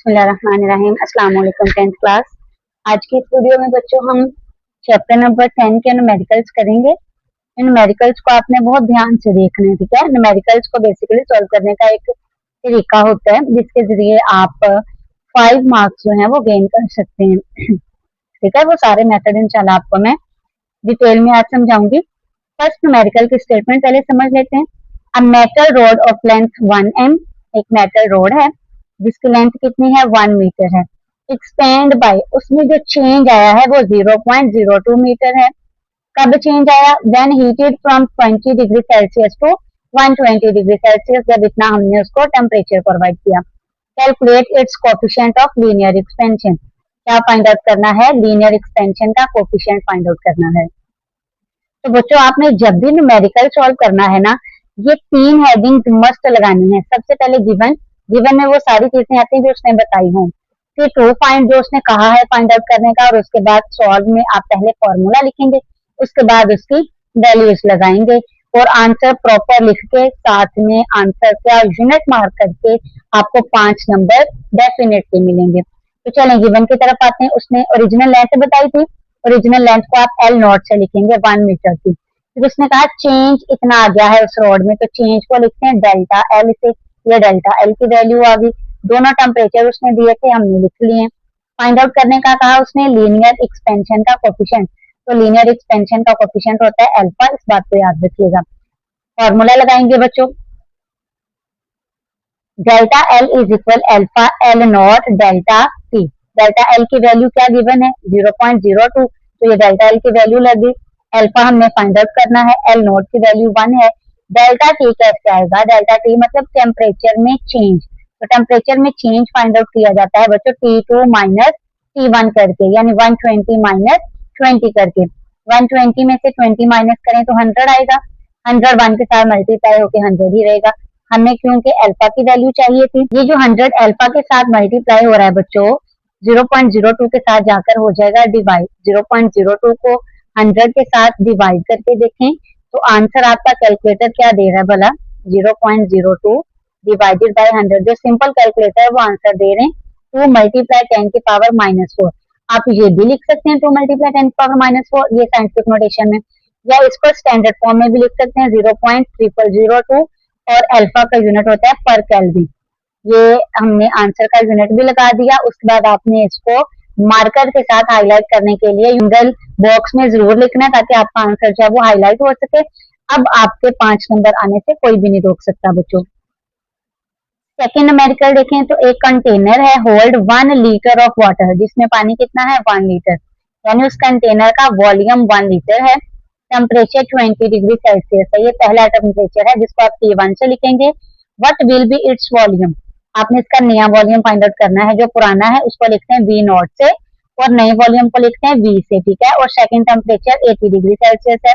बिस्मिल्लाहिर्रहमानिर्रहीम। अस्सलाम वालेकुम 10th क्लास। आज की इस वीडियो में बच्चों हम चैप्टर नंबर 10 के न्यूमेरिकल्स करेंगे। इन न्यूमेरिकल्स को आपने बहुत ध्यान से देखना है, ठीक है। न्यूमेरिकल्स को बेसिकली सॉल्व करने का एक तरीका होता है जिसके जरिए आप 5 मार्क्स जो है वो गेन कर सकते हैं, ठीक है। वो सारे मेथड इंशाल्लाह आपको मैं डिटेल में आज समझाऊंगी। फर्स्ट न्यूमेरिकल की स्टेटमेंट पहले समझ लेते हैं। A metal road of length 1 m, एक मेटल रोड है जिसकी लेंथ कितनी है 1 मीटर है। एक्सपेंड बाय, उसमें जो चेंज आया है वो 0.02 मीटर है। कब चेंज आया? When heated from 20 degree Celsius to 120 degree Celsius, जब इतना हमने उसको टेम्परेचर प्रोवाइड किया। Calculate its coefficient of linear expansion, क्या फाइंड आउट करना है? लीनियर एक्सपेंशन का कोफिशिएंट फाइंड आउट करना है। तो बच्चों आपने जब भी न्यूमेरिकल सॉल्व करना है ना, ये 3 हेडिंग मस्ट लगानी है। सबसे पहले गिवन में वो सारी चीजें आती हैं जो उसने बताई हों। फिर ट्रू फाइंड जो उसने कहा है फाइंड आउट करने का, और उसके बाद सॉल्व में आप पहले फॉर्मूला लिखेंगे, उसके बाद उसकी वैल्यूज लगाएंगे और आंसर प्रॉपर लिख के साथ में आंसर का यूनिट मार्क करके आपको 5 नंबर डेफिनेटली मिलेंगे। तो चलें गिवन की तरफ आते हैं। उसने ओरिजिनल लेंथ बताई थी, ओरिजिनल लेंथ को आप L नॉट से लिखेंगे 1 मीटर की। फिर उसने कहा चेंज इतना आ गया है उस रोड में, तो चेंज को लिखते हैं डेल्टा L से। ये डेल्टा L की वैल्यू आ गई। दोनों टेम्परेचर उसने दिए थे, हमने लिख लिए। फाइंड आउट करने का कहा उसने लीनियर एक्सपेंशन का कोफिशिएंट, तो लीनियर एक्सपेंशन का कोफिशिएंट होता है अल्फा, इस बात को याद रखिएगा। फॉर्मूला लगाएंगे बच्चों, delta L is equal alpha L not delta T। Delta L की वैल्यू क्या गिवन है? 0.02, तो ये डेल्टा L की वैल्यू लगी। अल्फा हमने फाइंड आउट करना है, L नॉट की वैल्यू 1 है। डेल्टा टी कैसे आएगा? डेल्टा टी मतलब टेम्परेचर में चेंज, तो टेम्परेचर में चेंज फाइंड आउट किया जाता है बच्चों T2 माइनस T1 करके, यानी 120 माइनस 20 करके। 120 में से 20 माइनस करें तो 100 आएगा। 100 1 के साथ मल्टीप्लाई होकर 100 ही रहेगा। हमें क्योंकि अल्फा की वैल्यू चाहिए थी, ये जो 100 अल्फा के साथ मल्टीप्लाई हो रहा है बच्चों 0.02 के साथ जाकर हो जाएगा डिवाइड। 0.02 को 100 के साथ डिवाइड करके देखें तो आंसर आपका कैलकुलेटर क्या दे रहा है भला? 0.02 डिवाइडेड बाय 100। जो सिंपल कैलकुलेटर है वो आंसर दे रहे हैं 2 मल्टीप्लाई 10 की पावर -4। आप ये भी लिख सकते हैं 2 मल्टीप्लाई 10 की पावर -4, ये साइंटिफिक नोटेशन में, या इसको स्टैंडर्ड फॉर्म में भी लिख सकते हैं 0.0002, और अल्फा का यूनिट होता है पर केल्विन। ये हमने आंसर का यूनिट भी लगा दिया। उसके बाद आपने इसको मार्कर के साथ हाईलाइट करने के लिए यूजल बॉक्स में जरूर लिखना है ताकि आपका आंसर जो है वो हाईलाइट हो सके। अब आपके 5 नंबर आने से कोई भी नहीं रोक सकता बच्चों। सेकेंड न्यूमेरिकल देखें तो एक कंटेनर है होल्ड 1 लीटर ऑफ वाटर, जिसमें पानी कितना है 1 लीटर, यानी उस कंटेनर का वॉल्यूम 1 लीटर है। टेम्परेचर 20 डिग्री सेल्सियस है, ये पहला टेम्परेचर है जिसको आप T1 से लिखेंगे। What will be its volume, आपने इसका नया वॉल्यूम फाइंड आउट करना है। जो पुराना है उसको लिखते हैं V नॉट से और नए वॉल्यूम को लिखते हैं V से, ठीक है। और सेकंड टेम्परेचर 80 डिग्री सेल्सियस है।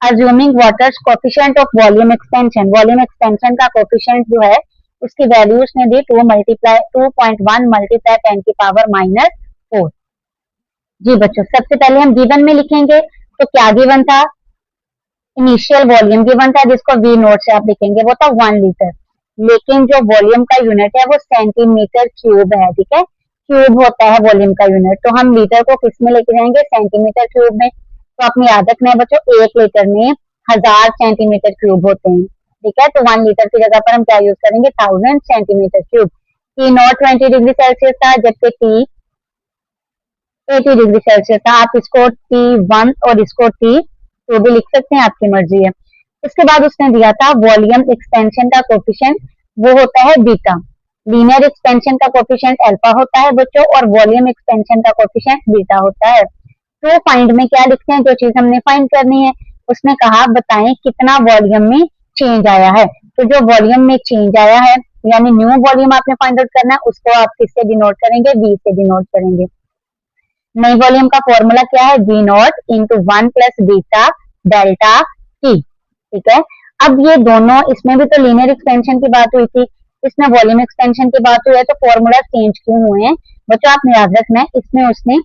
Assuming waters coefficient of volume expansion, volume expansion का कोफिशिएंट जो है उसकी वैल्यू उसने दी 2.1 मल्टीप्लाई 10 की पावर -4। जी बच्चों सबसे पहले हम गिवन में लिखेंगे, तो क्या गिवन था? इनिशियल वॉल्यूम गिवन था जिसको V नोट से आप लिखेंगे, वो था 1 लीटर। लेकिन जो वॉल्यूम का यूनिट है वो सेंटीमीटर क्यूब है, ठीक है। क्यूब होता है वॉल्यूम का यूनिट, तो हम लीटर को किस में लेके जाएंगे? सेंटीमीटर क्यूब में। तो आपने याद रखना है बच्चों 1 लीटर में 1000 सेंटीमीटर क्यूब होते हैं, ठीक है। तो 1 लीटर की जगह पर हम क्या यूज करेंगे? 1000 centimetre cube. T not 20 degree Celsius था जबकि T 80 डिग्री सेल्सियस था। आप इसको T1 और इसको T2 भी लिख सकते हैं, आपकी मर्जी है। उसके बाद उसने दिया था वॉल्यूम एक्सपेंशन का कोफिशिएंट, वो होता है बीटा। लीनियर एक्सपेंशन का कोफिशिएंट अल्फा होता है बच्चों, और वॉल्यूम एक्सपेंशन का कोफिशिएंट बीटा होता है। तो फाइंड में क्या लिखते हैं? जो चीज हमने फाइंड करनी है, उसने कहा बताएं कितना वॉल्यूम में चेंज आया है। तो जो वॉल्यूम में चेंज आया है यानी न्यू वॉल्यूम आपने फाइंड आउट करना है, उसको आप किससे डिनोट करेंगे? V से डिनोट करेंगे। नई वॉल्यूम का फॉर्मूला क्या है? V not into 1 plus beta delta T, ठीक है। अब ये दोनों, इसमें भी तो लीनियर एक्सपेंशन की बात हुई थी, इसमें वॉल्यूम एक्सपेंशन की बात हुई है, तो फॉर्मूला चेंज क्यों हुए हैं बच्चों? आपने याद रखना है इसमें उसने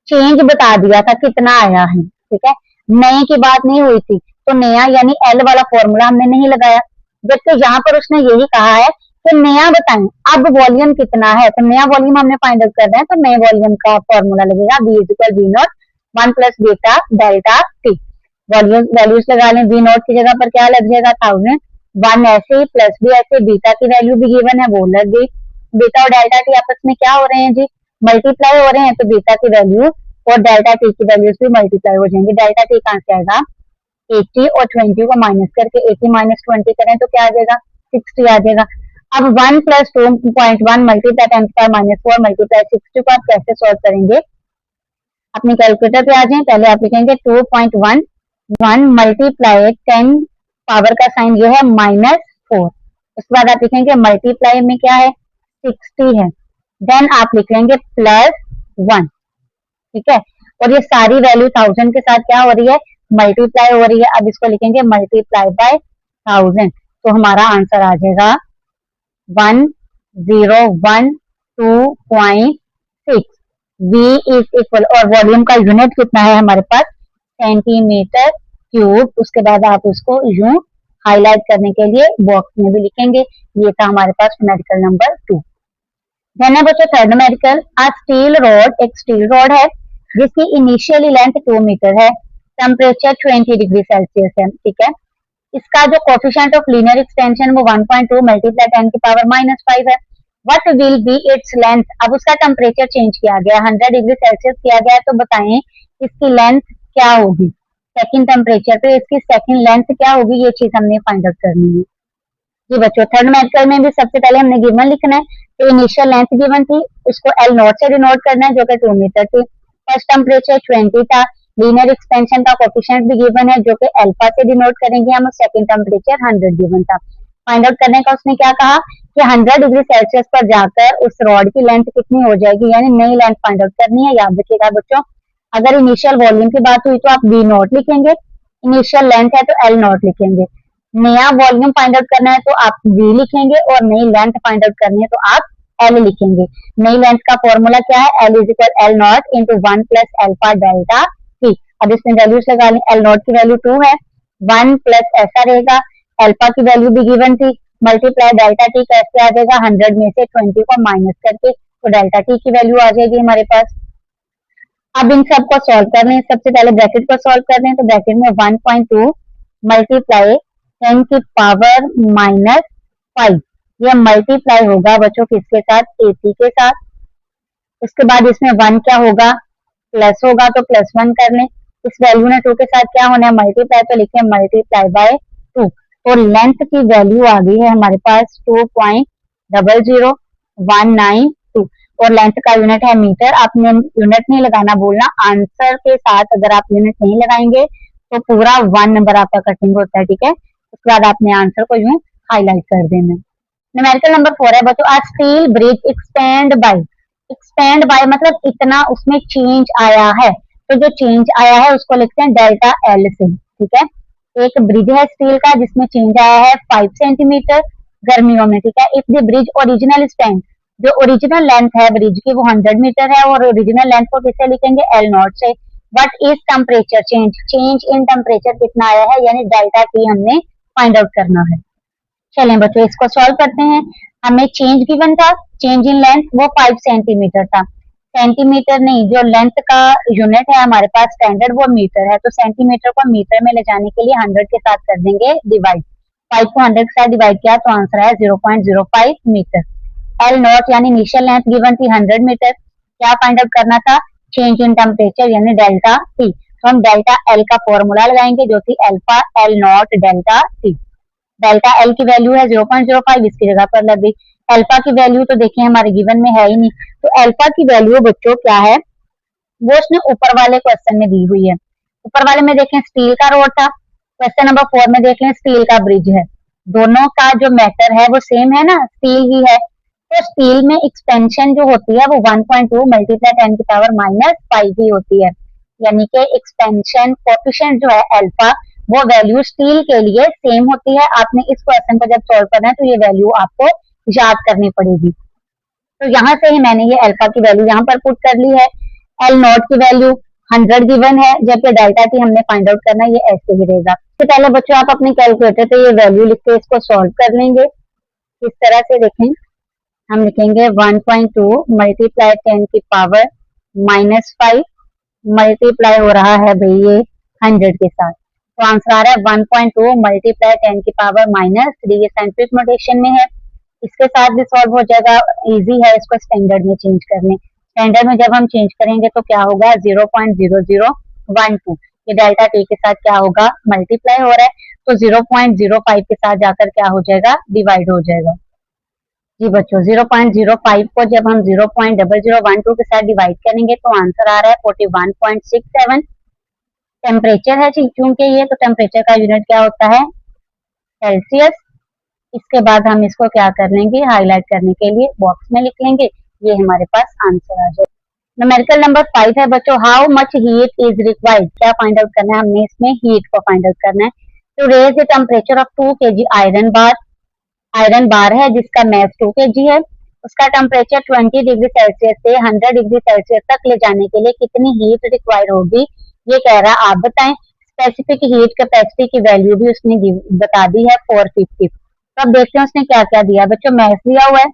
चेंज बता दिया था कितना आया है, ठीक है। नए की बात नहीं हुई थी, तो नया यानी L वाला फॉर्मूला हमने नहीं लगाया। जबकि यहाँ पर उसने यही कहा है तो नया बताएं अब वॉल्यूम कितना है, तो नया वॉल्यूम हमने फाइंड आउट करना है, तो नए वॉल्यूम का फॉर्मूला लगेगा V equal V not 1 plus beta delta T. Volume values लगा लें, V नॉट की जगह पर क्या लग जाएगा 1000, 1 ऐसे ही प्लस भी ऐसे, बीटा की वैल्यू भी गिवन है वो लग गई। बीटा और डेल्टा टी आपस में क्या हो रहे हैं जी, मल्टीप्लाई हो रहे हैं, तो बीटा की वैल्यू और डेल्टा टी की वैल्यूज भी मल्टीप्लाई हो जाएंगे। डेल्टा टी कहाँ से आएगा, 80 और 20 को माइनस करके 80 माइनस 20 करें तो क्या आ जाएगा 60 आ जाएगा। अब 1 plus 2.1 multiply 10 power minus 4 multiply 60 को आप कैसे सॉल्व करेंगे, अपनी कैलकुलेटर पे आ जाएं। पहले आप लिखेंगे 2.11 मल्टीप्लाई 10 पावर का साइन ये है -4, उसके बाद आप लिखेंगे मल्टीप्लाई में क्या है 60 है, देन आप लिख लेंगे +1, ठीक है। और ये सारी वैल्यू 1000 के साथ क्या हो रही है, मल्टीप्लाई हो रही है। अब इसको लिखेंगे मल्टीप्लाई बाय 1000, तो हमारा आंसर आ जाएगा 1012.6। V इज इक्वल, और वॉल्यूम का यूनिट कितना है हमारे पास सेंटीमीटर क्यूब। उसके बाद आप उसको यूं हाईलाइट करने के लिए बॉक्स में भी लिखेंगे। ये था हमारे पास न्यूमेरिकल नंबर 2। देन है बच्चों थर्ड न्यूमेरिकल, आ स्टील रॉड, एक स्टील रॉड है जिसकी इनिशियली लेंथ 2 मीटर है, टेम्परेचर 20 डिग्री सेल्सियस है, ठीक है। इसका जो कोफिशिएंट ऑफ लीनियर एक्सटेंशन वो 1.2 मल्टीप्लाई 10 की पावर -5 है। What will be its length, अब उसका टेम्परेचर चेंज किया गया 100 डिग्री सेल्सियस किया गया है, तो बताएं इसकी लेंथ क्या होगी, सेकंड टेम्परेचर पे इसकी सेकंड लेंथ क्या होगी, ये चीज हमने फाइंड आउट करनी है। जी बच्चों थर्ड मेथड में भी सबसे पहले हमने गिवन लिखना है, तो इनिशियल लेंथ गिवन थी, उसको L नॉट से डिनोट करना है जो कि 2 मीटर थी। फर्स्ट टेम्परेचर 20 था, लीनियर एक्सपेंशन का कोफिशिएंट भी गिवन है जो कि अल्फा से डिनोट करेंगे हम, सेकंड टेम्परेचर 100 गिवन था। फाइंड आउट करने का उसने क्या कहा कि 100 डिग्री सेल्सियस पर जाकर उस रॉड की लेंथ कितनी हो जाएगी, यानी नई लेंथ फाइंड आउट करनी है। याद रखिएगा बच्चों, अगर इनिशियल वॉल्यूम की बात हुई तो आप V नॉट लिखेंगे, इनिशियल लेंथ है तो L नॉट लिखेंगे। नया वॉल्यूम फाइंड आउट करना है तो आप V लिखेंगे, और नई लेंथ फाइंड आउट करनी है तो आप L लिखेंगे। नई लेंथ का फॉर्मूला क्या है, L is equal L not into 1 plus alpha delta T. अब इसमें वैल्यूज लगा लें, L नॉट की वैल्यू 2 है, 1 प्लस ऐसा रहेगा, अल्फा की वैल्यू भी गिवन थी, मल्टीप्लाई डेल्टा टी कैसे आ जाएगा 100 में से 20 को माइनस करके, तो डेल्टा टी की वैल्यू आ जाएगी हमारे पास। अब इन सबको सॉल्व कर लें, सबसे पहले ब्रैकेट को सॉल्व कर लें, तो ब्रैकेट में 1.2 मल्टीप्लाई 10 की पावर -5, यह मल्टीप्लाई होगा बच्चों किसके साथ, 80 के साथ। उसके बाद इसमें 1 क्या होगा, प्लस होगा, तो +1 कर लें। इस वैल्यू ने 2 के साथ क्या होना है मल्टीप्लाई, तो लिखे मल्टीप्लाई बाय 2, तो लेंथ की वैल्यू आ गई है हमारे पास 2.00192, और लेंथ का यूनिट है मीटर। आपने यूनिट नहीं लगाना बोलना, आंसर के साथ अगर आप यूनिट नहीं लगाएंगे तो पूरा 1 नंबर आपका कटिंग होता है, ठीक है। उसके बाद आपने आंसर को यूं हाईलाइट कर देना। न्यूमेरिकल नंबर 4 है बच्चों, आ स्टील ब्रिज एक्सपेंड बाय मतलब इतना उसमें चेंज आया है, तो जो चेंज आया है उसको लिखते हैं डेल्टा L से, ठीक है। एक ब्रिज है स्टील का जिसमें चेंज आया है 5 सेंटीमीटर गर्मियों में, ठीक है। If the bridge original span, जो ओरिजिनल लेंथ है ब्रिज की वो 100 मीटर है, और ओरिजिनल लेंथ को किससे लिखेंगे L नॉट से। But is temperature change in temperature कितना आया है, यानी डेल्टा टी हमने फाइंड आउट करना है। चलें बच्चों इसको सॉल्व करते हैं। हमें चेंज गिवन था, चेंज इन लेंथ वो 5 सेंटीमीटर था, सेंटीमीटर नहीं, जो लेंथ का यूनिट है हमारे पास स्टैंडर्ड वो मीटर है, तो सेंटीमीटर को मीटर में ले जाने के लिए 100 के साथ कर देंगे डिवाइड, 5 को 100 के साथ डिवाइड किया तो आंसर है 0.05 मीटर। L नॉट यानी इनिशियल लेंथ गिवन थी 100 मीटर, क्या फाइंड आउट करना था, चेंज इन टेम्परेचर यानी डेल्टा टी, तो हम डेल्टा L का फॉर्मूला लगाएंगे जो कि alpha L not delta T. Delta L की वैल्यू है 0.05, इसकी जगह पर लग गई। अल्फा की वैल्यू तो देखिए हमारे गिवन में है ही नहीं, तो अल्फा की वैल्यू बच्चों क्या है वो उसने ऊपर वाले क्वेश्चन में दी हुई है। ऊपर वाले में देखें स्टील का रोड था, क्वेश्चन नंबर 4 में देख लें स्टील का ब्रिज है, दोनों का जो मैटर है वो सेम है ना, स्टील ही है। तो स्टील में एक्सपेंशन जो होती है वो 1.2 मल्टीप्लाई 10 की पावर -5 ही होती है, यानी कि एक्सपेंशन कोफिशिएंट जो है अल्फा वो वैल्यू स्टील के लिए सेम होती है। आपने इस क्वेश्चन को जब सॉल्व करना है तो ये वैल्यू आपको याद करनी पड़ेगी। तो यहाँ से ही मैंने ये अल्फा की वैल्यू यहाँ पर पुट कर ली है। L नॉट की वैल्यू 100 गिवन है, जबकि डेल्टा टी हमने फाइंड आउट करना है, ये ऐसे ही रहेगा। तो पहले बच्चों आप अपनी कैलकुलेटर पे ये वैल्यू लिख के इसको सॉल्व कर लेंगे। इस तरह से देखें, हम लिखेंगे 1.2 मल्टीप्लाई 10 की पावर -5 मल्टीप्लाई हो रहा है भाई ये 100 के साथ, तो आंसर आ रहा है 1.2 मल्टीप्लाई 10 की पावर -3। ये साइंटिफिक नोटेशन में है, इसके साथ भी सॉल्व हो जाएगा, इजी है इसको स्टैंडर्ड में चेंज करने। स्टैंडर्ड में जब हम चेंज करेंगे तो क्या होगा 0.0012, ये डेल्टा टी के साथ क्या होगा मल्टीप्लाई हो रहा है, तो 0.05 के साथ जाकर क्या हो जाएगा डिवाइड हो जाएगा। जी बच्चों 0.05 को जब हम 0.0012 के साथ डिवाइड करेंगे तो आंसर आ रहा है 41.67। टेम्परेचर है चूंकि ये, तो टेम्परेचर का यूनिट क्या होता है सेल्सियस। इसके बाद हम इसको क्या कर लेंगे हाईलाइट करने के लिए बॉक्स में लिख लेंगे, ये हमारे पास आंसर आ जाएगा। न्यूमेरिकल नंबर 5 है बच्चों, how much heat is required, क्या फाइंड आउट करना है हमने इसमें हीट को फाइंड आउट करना है। तो raise the temperature of 2 kg iron bar है जिसका मैस 2 kg है, उसका टेम्परेचर 20 डिग्री सेल्सियस से 100 डिग्री सेल्सियस तक ले जाने के लिए कितनी हीट रिक्वायर होगी, ये कह रहा है आप बताएं। स्पेसिफिक हीट कैपेसिटी की वैल्यू भी उसने बता दी है 450। तो अब देखते हैं उसने क्या क्या दिया बच्चों, मैस दिया हुआ है,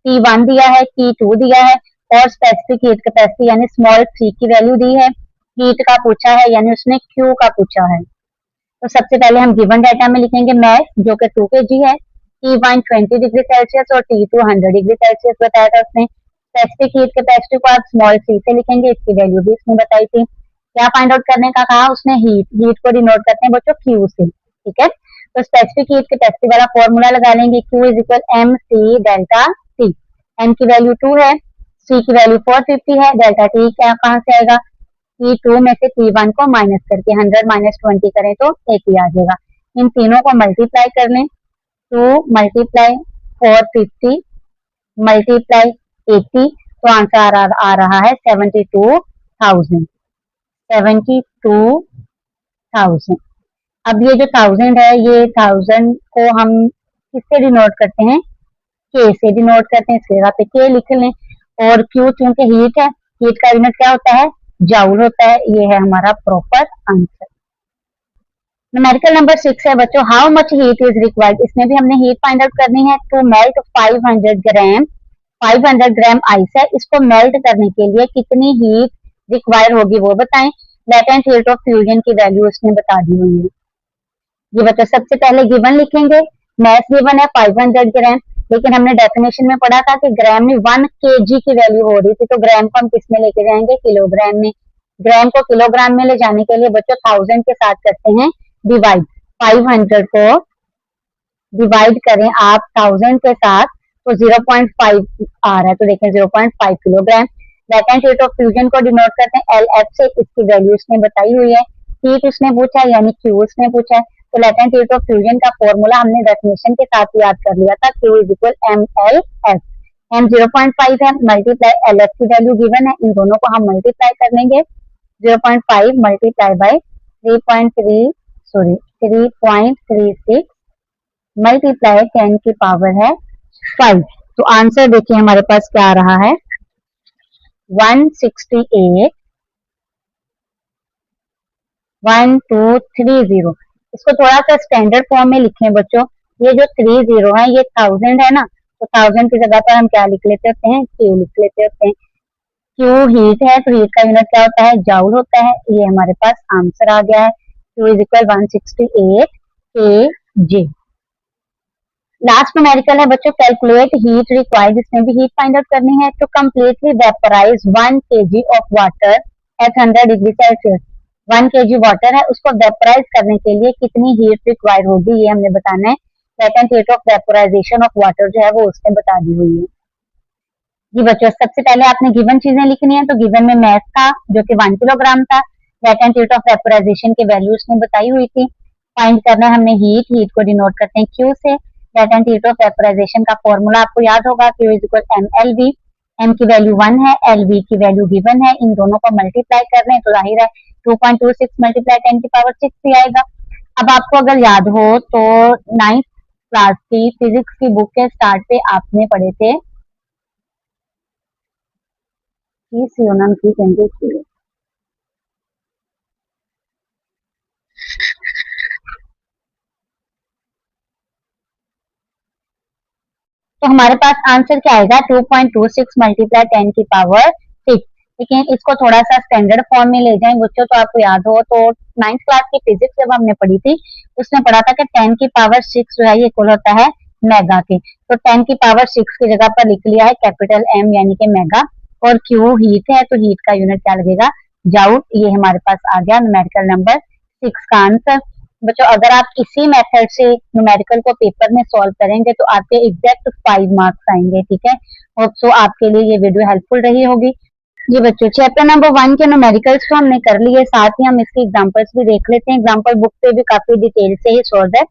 T1 दिया है, T2 दिया है, और स्पेसिफिक हीट कैपेसिटी यानी स्मॉल 3 की वैल्यू दी है, हीट का पूछा है यानी उसने Q का पूछा है। तो सबसे पहले हम गिवन डाटा में लिखेंगे मैस जो कि 2 kg है, T1 20 डिग्री सेल्सियस और T2 100 डिग्री सेल्सियस बताया था उसने। स्पेसिफिक हीट कैपेसिटी को आप स्मॉल c से लिखेंगे, इसकी वैल्यू भी उसने बताई थी। क्या फाइंड आउट करने का कहा उसने, हीट को डिनोट करते हैं बच्चों Q से, ठीक है। तो स्पेसिफिक हीट कैपेसिटी वाला फॉर्मूला लगा लेंगे, Q is equal mc delta T। m की वैल्यू 2 है, c की वैल्यू 450 है, डेल्टा T क्या कहाँ से आएगा, T2 में से T1 को माइनस करके 100 माइनस 20 करें तो 80 आ जाएगा। इन तीनों को मल्टीप्लाई कर लें, 2 मल्टीप्लाई 450 मल्टीप्लाई 80, तो आंसर आ रहा है 72,000। 72,000। अब ये जो 1000 है, ये 1000 को हम किससे डिनोट करते हैं, के से डिनोट करते हैं, इसके जगह पे के लिख लें। और क्यू चूंकि हीट है, हीट का यूनिट क्या होता है जाउल होता है, ये है हमारा प्रॉपर आंसर। न्यूमेरिकल नंबर 6 है बच्चों, how much heat is required, इसमें भी हमने हीट फाइंड आउट करनी है। टू मेल्ट 500 ग्राम आइस है, इसको मेल्ट करने के लिए कितनी हीट रिक्वायर होगी वो बताएं। लेटेंट हीट ऑफ फ्यूजन की वैल्यू उसने बता दी हुई है। ये बच्चों सबसे पहले गिवन लिखेंगे, मैथ गिवन है 500 ग्राम, लेकिन हमने डेफिनेशन में पढ़ा था कि ग्राम में 1 kg की वैल्यू हो रही थी, तो ग्राम को हम किस में लेके जाएंगे किलोग्राम में। ग्राम को किलोग्राम में ले जाने के लिए बच्चों 1000 के साथ करते हैं डिवाइड, 500 को डिवाइड करें आप 1000 के साथ तो 0.5 आ रहा है, तो देखें 0.5 kilogram. Latent heat of fusion को डिनोट करते हैं LF से, इसकी वैल्यू उसने बताई हुई है। हीट उसने पूछा है यानी Q उसने पूछा है, तो लेटेंट हीट ऑफ फ्यूजन का फॉर्मूला हमने डेफिनेशन के साथ याद कर लिया था, Q is equal MLF। M 0.5 है, मल्टीप्लाई LF की वैल्यू गिवन है, इन दोनों को हम मल्टीप्लाई कर लेंगे, 0.5 मल्टीप्लाई बाई 3.36 मल्टीप्लाई 10 की पावर है 5। तो आंसर देखिए हमारे पास क्या आ रहा है 168,1230। इसको थोड़ा सा स्टैंडर्ड फॉर्म में लिखें बच्चों, ये जो 30 है ये 1000 है ना, तो 1000 की जगह पर हम क्या लिख लेते होते हैं Q लिख लेते होते हैं। Q हीट है, तो हीट का यूनिट क्या होता है जाउल होता है, ये हमारे पास आंसर आ गया है, Q is equal 168 kg। Last numerical है बच्चों, कैलकुलेट हीट रिक्वायर्ड, इसमें भी हीट फाइंड आउट करनी है। तो completely vaporise 1 kg of water at 100 degree Celsius, 1 kg water है, उसको वेपराइज करने के लिए कितनी हीट रिक्वायर होगी ये हमने बताना है। Latent heat of vaporisation of water जो है वो उसने बता दी हुई है। जी बच्चों सबसे पहले आपने गिवन चीजें लिखनी है, तो गिवन में मैथ था जो कि 1 किलोग्राम था, लेटेंट हीट ऑफ वेपोराइजेशन की वैल्यू उसने बताई हुई थी। फाइंड करना है हमने हीट को डिनोट करते हैं Q से। लेटेंट हीट ऑफ वेपोराइजेशन का फॉर्मूला आपको याद होगा, Q is equal MLV। M की वैल्यू 1 है, LV की वैल्यू गिवन है, इन दोनों को मल्टीप्लाई कर रहे हैं तो जाहिर है 2.26 मल्टीप्लाई 10 की पावर 6 ही आएगा। अब आपको अगर याद हो तो 9th क्लास की फिजिक्स की बुक के स्टार्ट पे आपने पढ़े थे सीओनम की केंद्रीय तो हमारे पास आंसर क्या आएगा 2.26 मल्टीप्लाई 10 की पावर 6। लेकिन इसको थोड़ा सा स्टैंडर्ड फॉर्म में ले जाएं बच्चों, तो आपको याद हो तो 9th क्लास की फिजिक्स जब हमने पढ़ी थी उसमें पढ़ा था कि 10 की पावर 6 जो है ये इक्वल होता है मेगा के। तो 10 की पावर 6 की जगह पर लिख लिया है कैपिटल एम यानी कि मेगा, और क्यू हीट है तो हीट का यूनिट क्या लगेगा जाउल। ये हमारे पास आ गया न्यूमेरिकल नंबर 6 का आंसर। बच्चों अगर आप इसी मेथड से न्यूमेरिकल को पेपर में सॉल्व करेंगे तो आपके एग्जैक्ट 5 मार्क्स आएंगे। ठीक है, होप सो आपके लिए ये वीडियो हेल्पफुल रही होगी। जी बच्चों, चैप्टर नंबर 1 के न्यूमेरिकल्स तो हमने कर लिए, साथ ही हम इसके एग्जांपल्स भी देख लेते हैं। एग्जांपल बुक पे भी काफी डिटेल से ही सॉल्व है,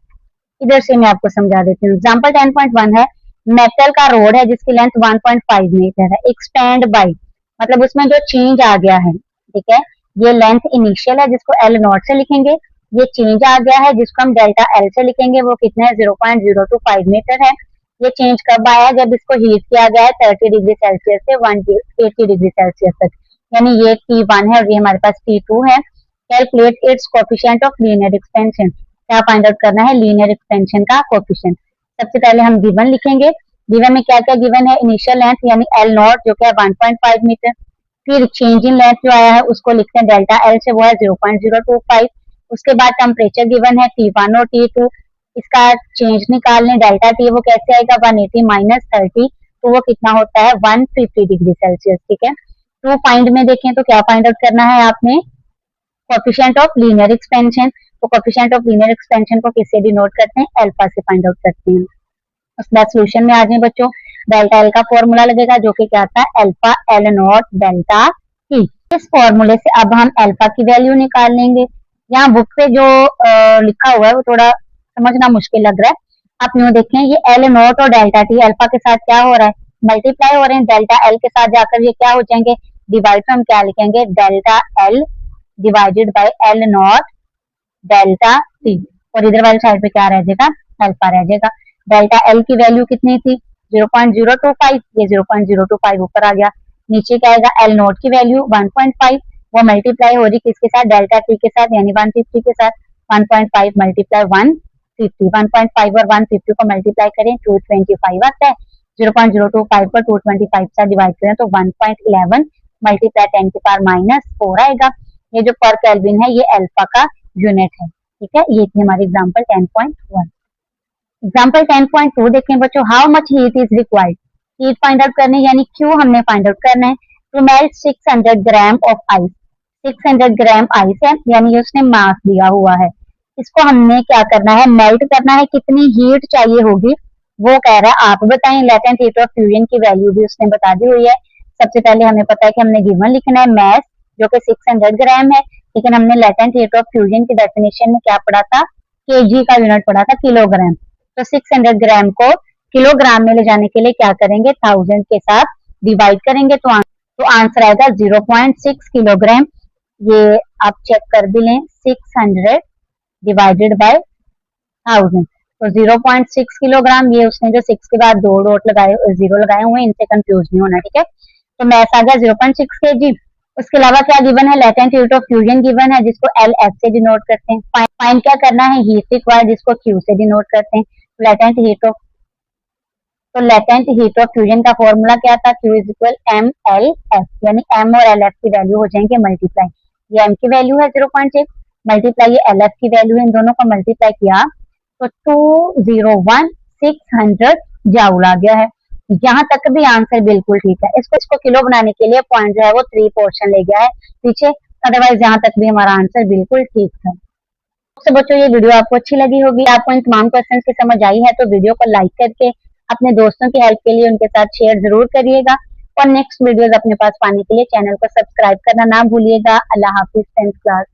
इधर से मैं आपको समझा देती हूँ। एग्जांपल 10.1 है, मेटल का रोड है जिसकी लेंथ 1.5 मीटर है, एक्सपेंड बाय, मतलब उसमें जो चेंज आ गया है, ठीक है, ये लेंथ इनिशियल है जिसको एल नॉट से लिखेंगे, ये चेंज आ गया है जिसको हम डेल्टा एल से लिखेंगे, वो कितना है 0.025 मीटर है। ये चेंज कब आया, जब इसको हीट किया गया है 30 डिग्री सेल्सियस से 180 डिग्री सेल्सियस तक, यानी ये T1 है और ये हमारे पास T2 है। Calculate its coefficient of linear expansion, क्या फाइंड आउट करना है लीनियर एक्सपेंशन का कोफिशिएंट। सबसे पहले हम गिवन लिखेंगे, गिवन में क्या क्या गिवन है, इनिशियल लेंथ यानी एल नॉट जो कि है 1.5 मीटर, फिर चेंज इन लेंथ जो आया है उसको लिखते हैं डेल्टा एल से, वो है 0.025। उसके बाद टेम्परेचर गिवन है T1 और T2, इसका चेंज निकालने डेल्टा टी वो कैसे आएगा 180 माइनस 30, तो वो कितना होता है 150 डिग्री सेल्सियस। ठीक है, तो फाइंड में देखें तो क्या फाइंड आउट करना है आपने, कोफिशिएंट ऑफ लीनियर एक्सपेंशन। तो कोफिशिएंट ऑफ लीनियर एक्सपेंशन को किससे डिनोट करते हैं, अल्फा से फाइंड आउट करते हैं। उसके बाद सोल्यूशन में आ जाए बच्चों, डेल्टा एल का फॉर्मूला लगेगा जो कि क्या आता है alpha L not delta T. इस फॉर्मूले से अब हम अल्फा की वैल्यू निकाल लेंगे। यहाँ बुक पे जो लिखा हुआ है वो थोड़ा समझना मुश्किल लग रहा है, आप यूँ देखें, ये एल नॉट और डेल्टा टी अल्फा के साथ क्या हो रहा है, मल्टीप्लाई हो रहे हैं, डेल्टा एल के साथ जाकर ये क्या हो जाएंगे डिवाइड, तो हम क्या लिखेंगे delta L divided by L not delta T, और इधर वाली साइड पे क्या रह जाएगा अल्फा रह जाएगा। डेल्टा एल की वैल्यू कितनी थी 0.025, ये 0.025 ऊपर आ गया, नीचे क्या आएगा एल नॉट की वैल्यू 1.5, वो मल्टीप्लाई हो रही किसके साथ डेल्टा टी के साथ यानी 150 के साथ, 1.5 मल्टीप्लाई 150, 1.5 और 150 को मल्टीप्लाई करें 225 आता है, 0.025 पर 225 से डिवाइड करें तो 1.11 मल्टीप्लाई 10 की पावर -4 आएगा। ये जो पर केल्विन है ये अल्फा का यूनिट है। ठीक है, ये थी हमारी एग्जांपल 10.1। एग्जांपल 10.2 देखें बच्चों, how much heat is required, heat find out करने यानी क्यों हमने फाइंड आउट करना है, to melt 600 gram of ice, 600 gram ice है यानी उसने मास दिया हुआ है, इसको हमने क्या करना है मेल्ट करना है, कितनी हीट चाहिए होगी वो कह रहा है आप बताएं। लेटेंट हीट ऑफ फ्यूजन की वैल्यू भी उसने बता दी हुई है। सबसे पहले हमें पता है कि हमने गिवन लिखना है मैस जो कि 600 ग्राम है, लेकिन हमने लेटेंट हीट ऑफ फ्यूजन की डेफिनेशन में क्या पढ़ा था केजी का यूनिट पढ़ा था किलोग्राम, तो 600 ग्राम को किलोग्राम में ले जाने के लिए क्या करेंगे 1000 के साथ डिवाइड करेंगे, तो आंसर आएगा 0.6 किलोग्राम। ये आप चेक कर भी लें, 600 डिवाइडेड बाय 1000, तो 0.6 किलोग्राम। ये उसने जो 6 के बाद 2 डॉट लगाए 0 लगाए हुए, इनसे कंफ्यूज नहीं होना। ठीक है, तो मैथ आ गया 0.6 केजी। उसके अलावा क्या गिवन है latent heat of fusion given है जिसको एल एफ से डिनोट करते हैं। फाइंड क्या करना है हीट रिक्वायर्ड जिसको क्यू से डिनोट करते हैं। लेटेंट हीट ऑफ, तो लेटेंट हीट ऑफ फ्यूजन का फॉर्मूला क्या था Q is equal m l f, यानी एम और एल एफ की वैल्यू हो जाएंगे मल्टीप्लाई, ये एम की वैल्यू है 0.6 मल्टीप्लाई ये एल एफ की वैल्यू है, इन दोनों को मल्टीप्लाई किया तो 201,600 जाउल आ गया है। यहाँ तक भी आंसर बिल्कुल ठीक है। इसको किलो बनाने के लिए पॉइंट जो है वो 3 पोर्शन ले गया है पीछे, अदरवाइज यहाँ तक भी हमारा आंसर बिल्कुल ठीक था। तो बच्चों ये वीडियो आपको अच्छी लगी होगी, आपको इन तमाम क्वेश्चंस की समझ आई है तो वीडियो को लाइक करके अपने दोस्तों की हेल्प के लिए उनके साथ शेयर जरूर करिएगा, और नेक्स्ट वीडियोस अपने पास पाने के लिए चैनल को सब्सक्राइब करना ना भूलिएगा। अल्लाह हाफिज 10th क्लास।